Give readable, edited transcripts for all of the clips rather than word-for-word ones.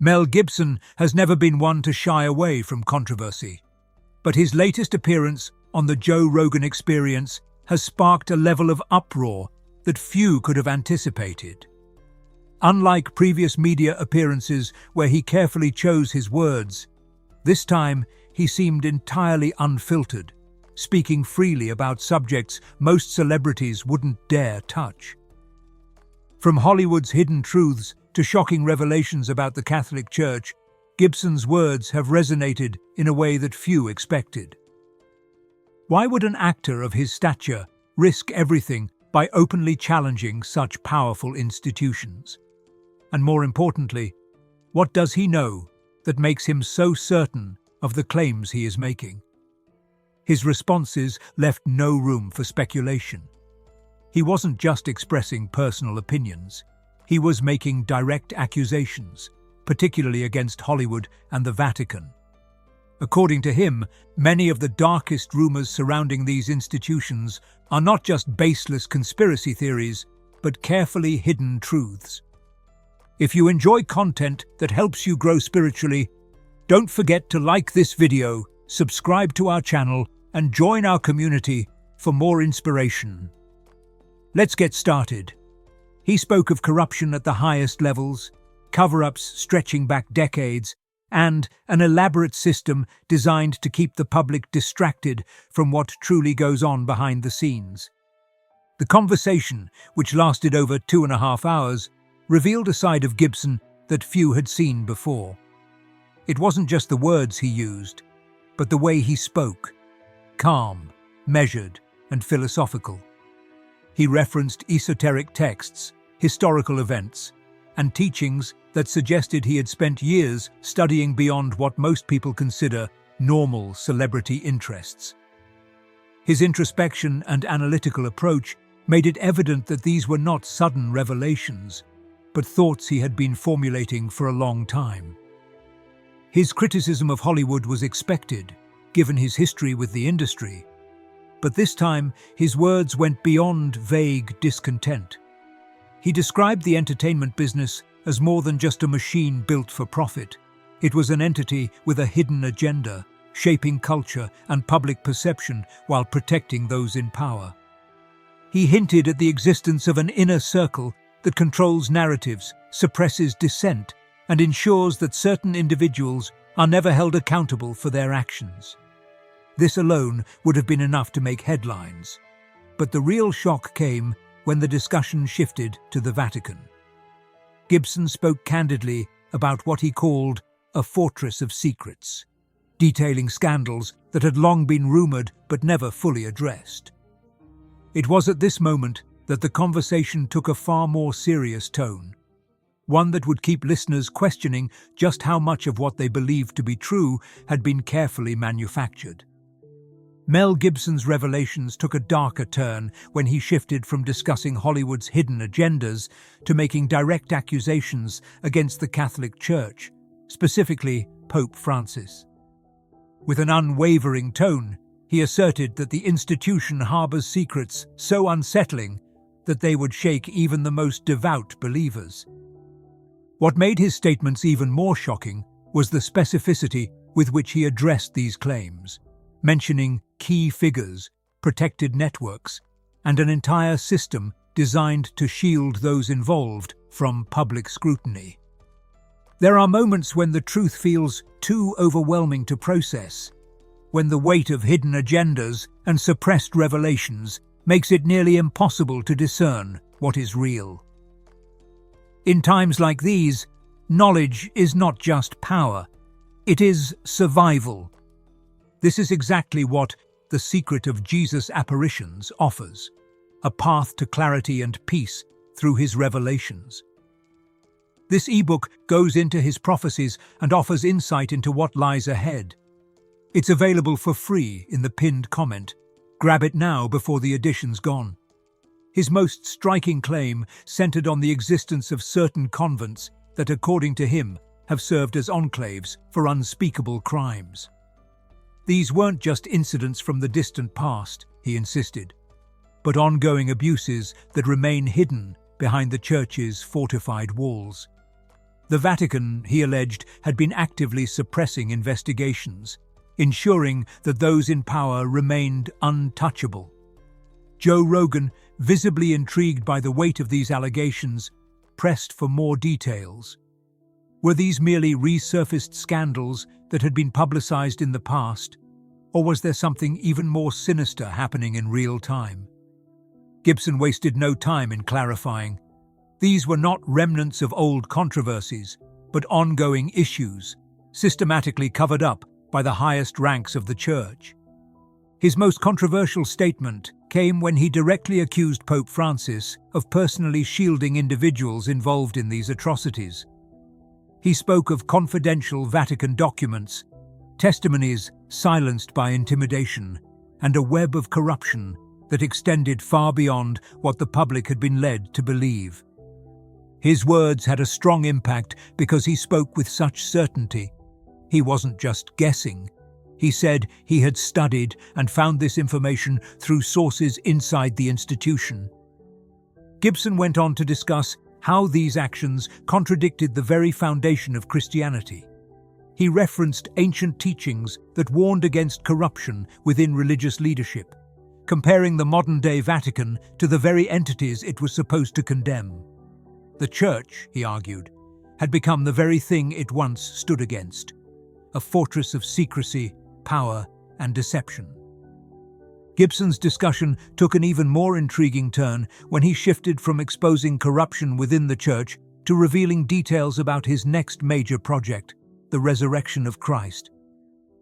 Mel Gibson has never been one to shy away from controversy, but his latest appearance on the Joe Rogan Experience has sparked a level of uproar that few could have anticipated. Unlike previous media appearances where he carefully chose his words, this time he seemed entirely unfiltered, speaking freely about subjects most celebrities wouldn't dare touch. From Hollywood's hidden truths to shocking revelations about the Catholic Church, Gibson's words have resonated in a way that few expected. Why would an actor of his stature risk everything by openly challenging such powerful institutions? And more importantly, what does he know that makes him so certain of the claims he is making? His responses left no room for speculation. He wasn't just expressing personal opinions. He was making direct accusations, particularly against Hollywood and the Vatican. According to him, many of the darkest rumors surrounding these institutions are not just baseless conspiracy theories, but carefully hidden truths. If you enjoy content that helps you grow spiritually, don't forget to like this video, subscribe to our channel, and join our community for more inspiration. Let's get started. He spoke of corruption at the highest levels, cover-ups stretching back decades, and an elaborate system designed to keep the public distracted from what truly goes on behind the scenes. The conversation, which lasted over 2.5 hours, revealed a side of Gibson that few had seen before. It wasn't just the words he used, but the way he spoke, calm, measured, and philosophical. He referenced esoteric texts, historical events, and teachings that suggested he had spent years studying beyond what most people consider normal celebrity interests. His introspection and analytical approach made it evident that these were not sudden revelations, but thoughts he had been formulating for a long time. His criticism of Hollywood was expected, given his history with the industry, but this time his words went beyond vague discontent. He described the entertainment business as more than just a machine built for profit. It was an entity with a hidden agenda, shaping culture and public perception while protecting those in power. He hinted at the existence of an inner circle that controls narratives, suppresses dissent, and ensures that certain individuals are never held accountable for their actions. This alone would have been enough to make headlines. But the real shock came when the discussion shifted to the Vatican. Gibson spoke candidly about what he called a fortress of secrets, detailing scandals that had long been rumored but never fully addressed. It was at this moment that the conversation took a far more serious tone, one that would keep listeners questioning just how much of what they believed to be true had been carefully manufactured. Mel Gibson's revelations took a darker turn when he shifted from discussing Hollywood's hidden agendas to making direct accusations against the Catholic Church, specifically Pope Francis. With an unwavering tone, he asserted that the institution harbors secrets so unsettling that they would shake even the most devout believers. What made his statements even more shocking was the specificity with which he addressed these claims, mentioning key figures, protected networks, and an entire system designed to shield those involved from public scrutiny. There are moments when the truth feels too overwhelming to process, when the weight of hidden agendas and suppressed revelations makes it nearly impossible to discern what is real. In times like these, knowledge is not just power, it is survival. This is exactly what The Secret of Jesus' Apparitions offers, a path to clarity and peace through his revelations. This ebook goes into his prophecies and offers insight into what lies ahead. It's available for free in the pinned comment. Grab it now before the edition's gone. His most striking claim centered on the existence of certain convents that, according to him, have served as enclaves for unspeakable crimes. These weren't just incidents from the distant past, he insisted, but ongoing abuses that remain hidden behind the church's fortified walls. The Vatican, he alleged, had been actively suppressing investigations, ensuring that those in power remained untouchable. Joe Rogan, visibly intrigued by the weight of these allegations, pressed for more details. Were these merely resurfaced scandals that had been publicized in the past, or was there something even more sinister happening in real time? Gibson wasted no time in clarifying. These were not remnants of old controversies, but ongoing issues, systematically covered up by the highest ranks of the Church. His most controversial statement came when he directly accused Pope Francis of personally shielding individuals involved in these atrocities. He spoke of confidential Vatican documents, testimonies silenced by intimidation, and a web of corruption that extended far beyond what the public had been led to believe. His words had a strong impact because he spoke with such certainty. He wasn't just guessing. He said he had studied and found this information through sources inside the institution. Gibson went on to discuss how these actions contradicted the very foundation of Christianity. He referenced ancient teachings that warned against corruption within religious leadership, comparing the modern-day Vatican to the very entities it was supposed to condemn. The Church, he argued, had become the very thing it once stood against, a fortress of secrecy, power, and deception. Gibson's discussion took an even more intriguing turn when he shifted from exposing corruption within the Church to revealing details about his next major project, the resurrection of Christ.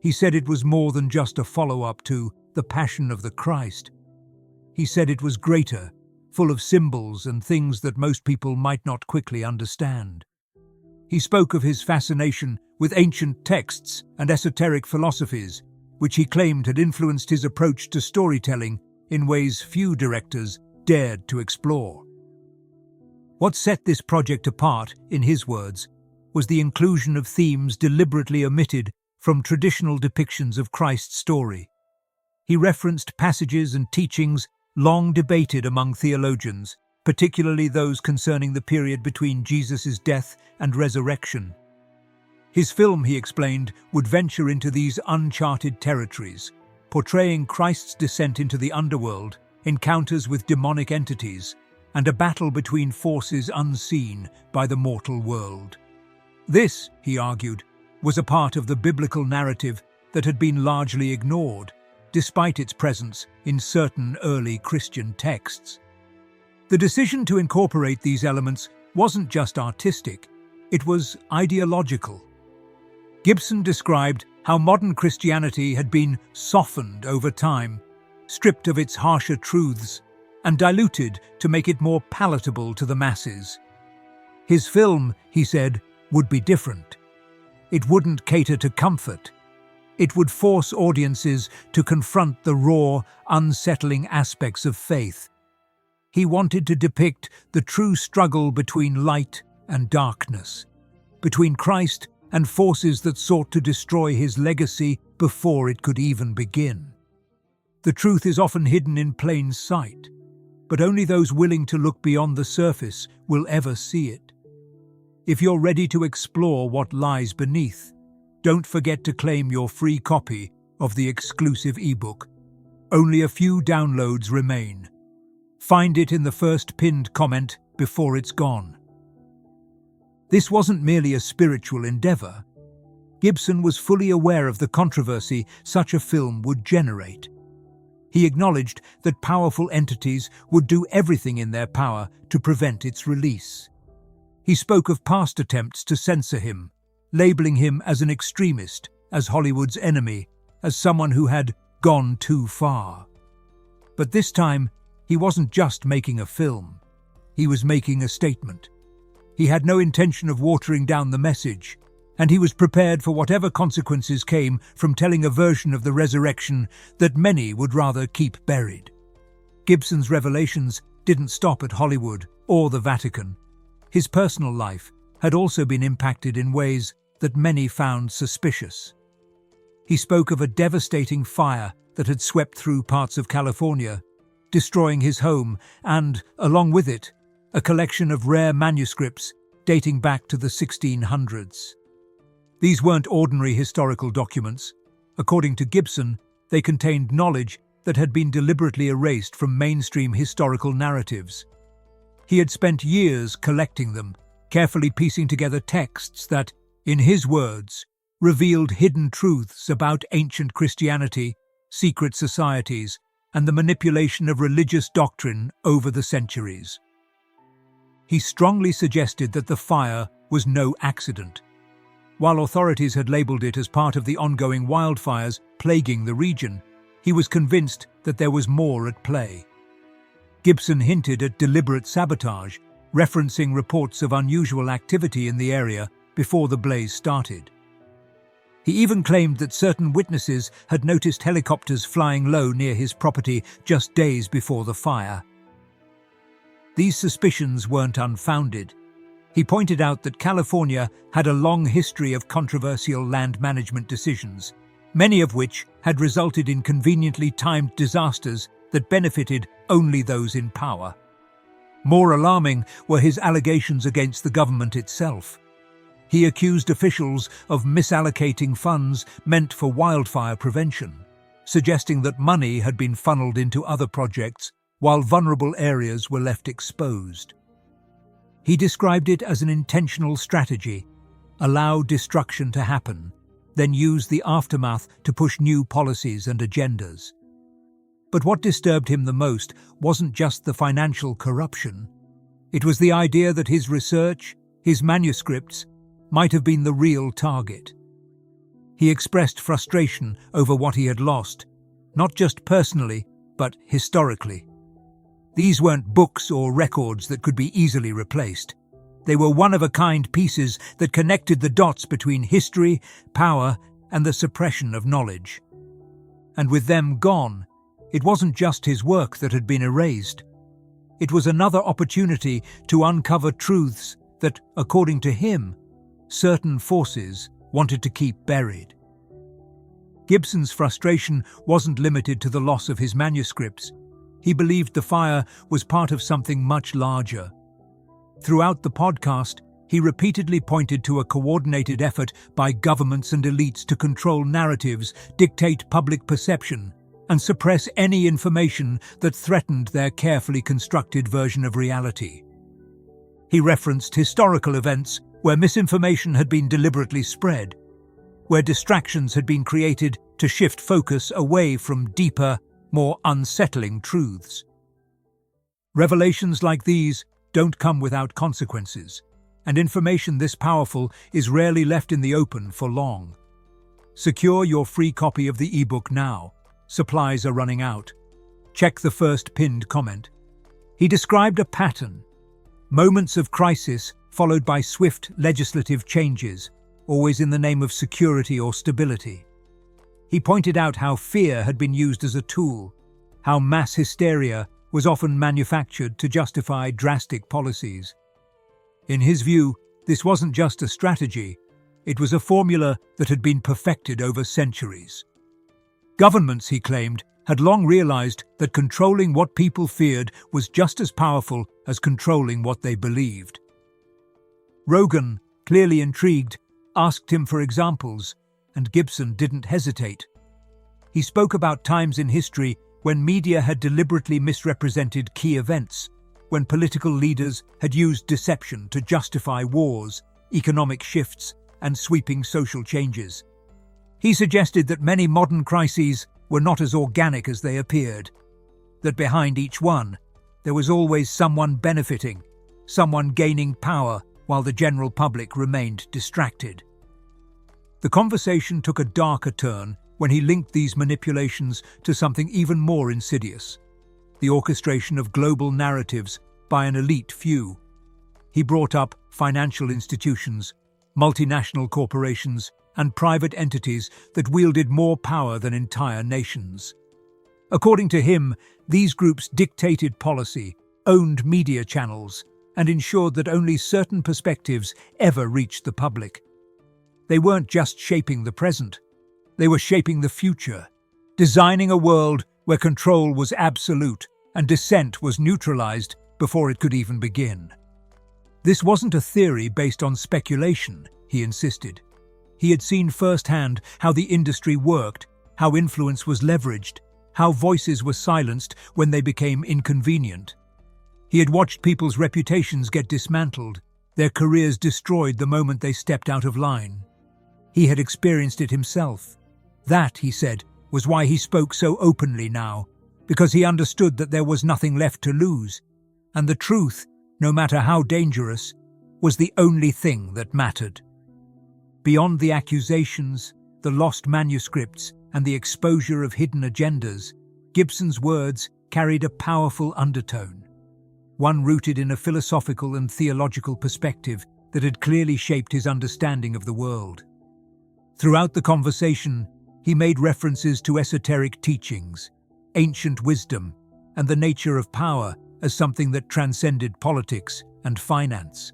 He said it was more than just a follow-up to the Passion of the Christ. He said it was greater, full of symbols and things that most people might not quickly understand. He spoke of his fascination with ancient texts and esoteric philosophies, which he claimed had influenced his approach to storytelling in ways few directors dared to explore. What set this project apart, in his words, was the inclusion of themes deliberately omitted from traditional depictions of Christ's story. He referenced passages and teachings long debated among theologians, particularly those concerning the period between Jesus' death and resurrection. His film, he explained, would venture into these uncharted territories, portraying Christ's descent into the underworld, encounters with demonic entities, and a battle between forces unseen by the mortal world. This, he argued, was a part of the biblical narrative that had been largely ignored, despite its presence in certain early Christian texts. The decision to incorporate these elements wasn't just artistic, it was ideological. Gibson described how modern Christianity had been softened over time, stripped of its harsher truths, and diluted to make it more palatable to the masses. His film, he said, would be different. It wouldn't cater to comfort. It would force audiences to confront the raw, unsettling aspects of faith. He wanted to depict the true struggle between light and darkness, between Christ and forces that sought to destroy his legacy before it could even begin. The truth is often hidden in plain sight, but only those willing to look beyond the surface will ever see it. If you're ready to explore what lies beneath, don't forget to claim your free copy of the exclusive ebook. Only a few downloads remain. Find it in the first pinned comment before it's gone. This wasn't merely a spiritual endeavor. Gibson was fully aware of the controversy such a film would generate. He acknowledged that powerful entities would do everything in their power to prevent its release. He spoke of past attempts to censor him, labeling him as an extremist, as Hollywood's enemy, as someone who had gone too far. But this time, he wasn't just making a film. He was making a statement. He had no intention of watering down the message, and he was prepared for whatever consequences came from telling a version of the resurrection that many would rather keep buried. Gibson's revelations didn't stop at Hollywood or the Vatican. His personal life had also been impacted in ways that many found suspicious. He spoke of a devastating fire that had swept through parts of California, destroying his home and, along with it, a collection of rare manuscripts dating back to the 1600s. These weren't ordinary historical documents. According to Gibson, they contained knowledge that had been deliberately erased from mainstream historical narratives. He had spent years collecting them, carefully piecing together texts that, in his words, revealed hidden truths about ancient Christianity, secret societies, and the manipulation of religious doctrine over the centuries. He strongly suggested that the fire was no accident. While authorities had labeled it as part of the ongoing wildfires plaguing the region, he was convinced that there was more at play. Gibson hinted at deliberate sabotage, referencing reports of unusual activity in the area before the blaze started. He even claimed that certain witnesses had noticed helicopters flying low near his property just days before the fire. These suspicions weren't unfounded. He pointed out that California had a long history of controversial land management decisions, many of which had resulted in conveniently timed disasters that benefited only those in power. More alarming were his allegations against the government itself. He accused officials of misallocating funds meant for wildfire prevention, suggesting that money had been funneled into other projects while vulnerable areas were left exposed. He described it as an intentional strategy: allow destruction to happen, then use the aftermath to push new policies and agendas. But what disturbed him the most wasn't just the financial corruption. It was the idea that his research, his manuscripts, might have been the real target. He expressed frustration over what he had lost, not just personally, but historically. These weren't books or records that could be easily replaced. They were one-of-a-kind pieces that connected the dots between history, power, and the suppression of knowledge. And with them gone, it wasn't just his work that had been erased. It was another opportunity to uncover truths that, according to him, certain forces wanted to keep buried. Gibson's frustration wasn't limited to the loss of his manuscripts. He believed the fire was part of something much larger. Throughout the podcast, he repeatedly pointed to a coordinated effort by governments and elites to control narratives, dictate public perception, and suppress any information that threatened their carefully constructed version of reality. He referenced historical events where misinformation had been deliberately spread, where distractions had been created to shift focus away from deeper, more unsettling truths. Revelations like these don't come without consequences, and information this powerful is rarely left in the open for long. Secure your free copy of the ebook now. Supplies are running out. Check the first pinned comment. He described a pattern: moments of crisis followed by swift legislative changes, always in the name of security or stability. He pointed out how fear had been used as a tool, how mass hysteria was often manufactured to justify drastic policies. In his view, this wasn't just a strategy, it was a formula that had been perfected over centuries. Governments, he claimed, had long realized that controlling what people feared was just as powerful as controlling what they believed. Rogan, clearly intrigued, asked him for examples, and Gibson didn't hesitate. He spoke about times in history when media had deliberately misrepresented key events, when political leaders had used deception to justify wars, economic shifts, and sweeping social changes. He suggested that many modern crises were not as organic as they appeared, that behind each one, there was always someone benefiting, someone gaining power while the general public remained distracted. The conversation took a darker turn when he linked these manipulations to something even more insidious: the orchestration of global narratives by an elite few. He brought up financial institutions, multinational corporations, and private entities that wielded more power than entire nations. According to him, these groups dictated policy, owned media channels, and ensured that only certain perspectives ever reached the public. They weren't just shaping the present, they were shaping the future, designing a world where control was absolute and dissent was neutralized before it could even begin. This wasn't a theory based on speculation, he insisted. He had seen firsthand how the industry worked, how influence was leveraged, how voices were silenced when they became inconvenient. He had watched people's reputations get dismantled, their careers destroyed the moment they stepped out of line. He had experienced it himself. That, he said, was why he spoke so openly now, because he understood that there was nothing left to lose, and the truth, no matter how dangerous, was the only thing that mattered. Beyond the accusations, the lost manuscripts, and the exposure of hidden agendas, Gibson's words carried a powerful undertone, one rooted in a philosophical and theological perspective that had clearly shaped his understanding of the world. Throughout the conversation, he made references to esoteric teachings, ancient wisdom, and the nature of power as something that transcended politics and finance.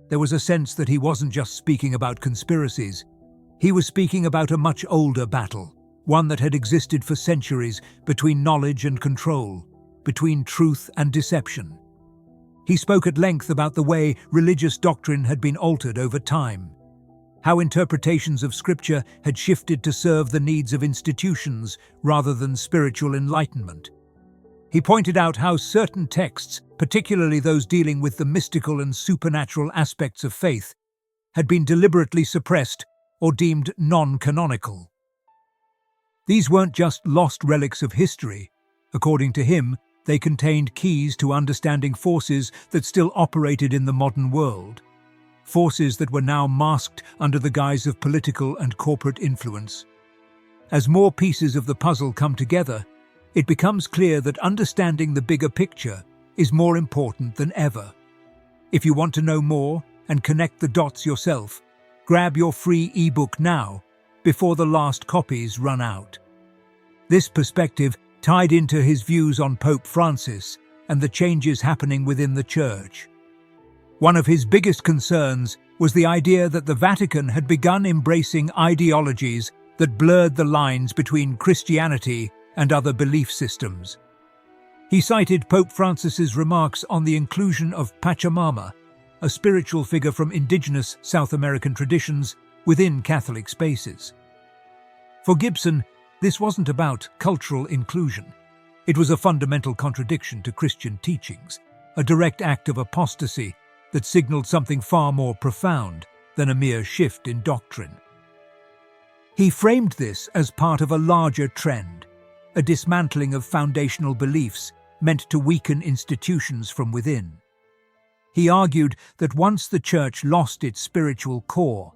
There was a sense that he wasn't just speaking about conspiracies. He was speaking about a much older battle, one that had existed for centuries between knowledge and control, between truth and deception. He spoke at length about the way religious doctrine had been altered over time, how interpretations of Scripture had shifted to serve the needs of institutions rather than spiritual enlightenment. He pointed out how certain texts, particularly those dealing with the mystical and supernatural aspects of faith, had been deliberately suppressed or deemed non-canonical. These weren't just lost relics of history. According to him, they contained keys to understanding forces that still operated in the modern world, forces that were now masked under the guise of political and corporate influence. As more pieces of the puzzle come together, it becomes clear that understanding the bigger picture is more important than ever. If you want to know more and connect the dots yourself, grab your free ebook now, before the last copies run out. This perspective tied into his views on Pope Francis and the changes happening within the Church. One of his biggest concerns was the idea that the Vatican had begun embracing ideologies that blurred the lines between Christianity and other belief systems. He cited Pope Francis's remarks on the inclusion of Pachamama, a spiritual figure from indigenous South American traditions, within Catholic spaces. For Gibson, this wasn't about cultural inclusion. It was a fundamental contradiction to Christian teachings, a direct act of apostasy that signaled something far more profound than a mere shift in doctrine. He framed this as part of a larger trend, a dismantling of foundational beliefs meant to weaken institutions from within. He argued that once the Church lost its spiritual core,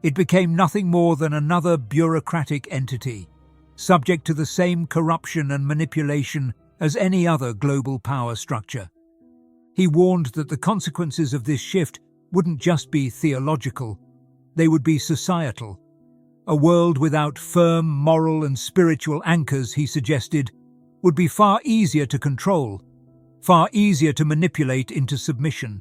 it became nothing more than another bureaucratic entity, subject to the same corruption and manipulation as any other global power structure. He warned that the consequences of this shift wouldn't just be theological, they would be societal. A world without firm moral and spiritual anchors, he suggested, would be far easier to control, far easier to manipulate into submission.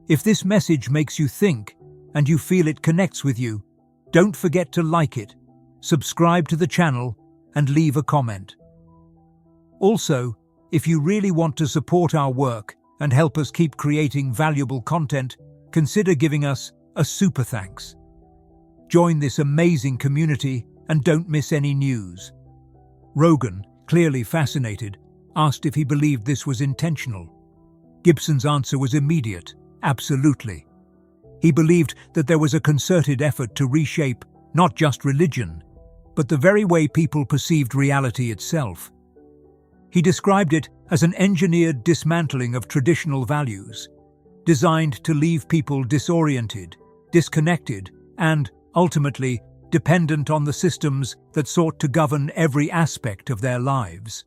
If this message makes you think, and you feel it connects with you, don't forget to like it, subscribe to the channel, and leave a comment. Also, if you really want to support our work and help us keep creating valuable content, consider giving us a super thanks. Join this amazing community and don't miss any news. Rogan, clearly fascinated, asked if he believed this was intentional. Gibson's answer was immediate: absolutely. He believed that there was a concerted effort to reshape not just religion, but the very way people perceived reality itself. He described it as an engineered dismantling of traditional values, designed to leave people disoriented, disconnected, and, ultimately, dependent on the systems that sought to govern every aspect of their lives.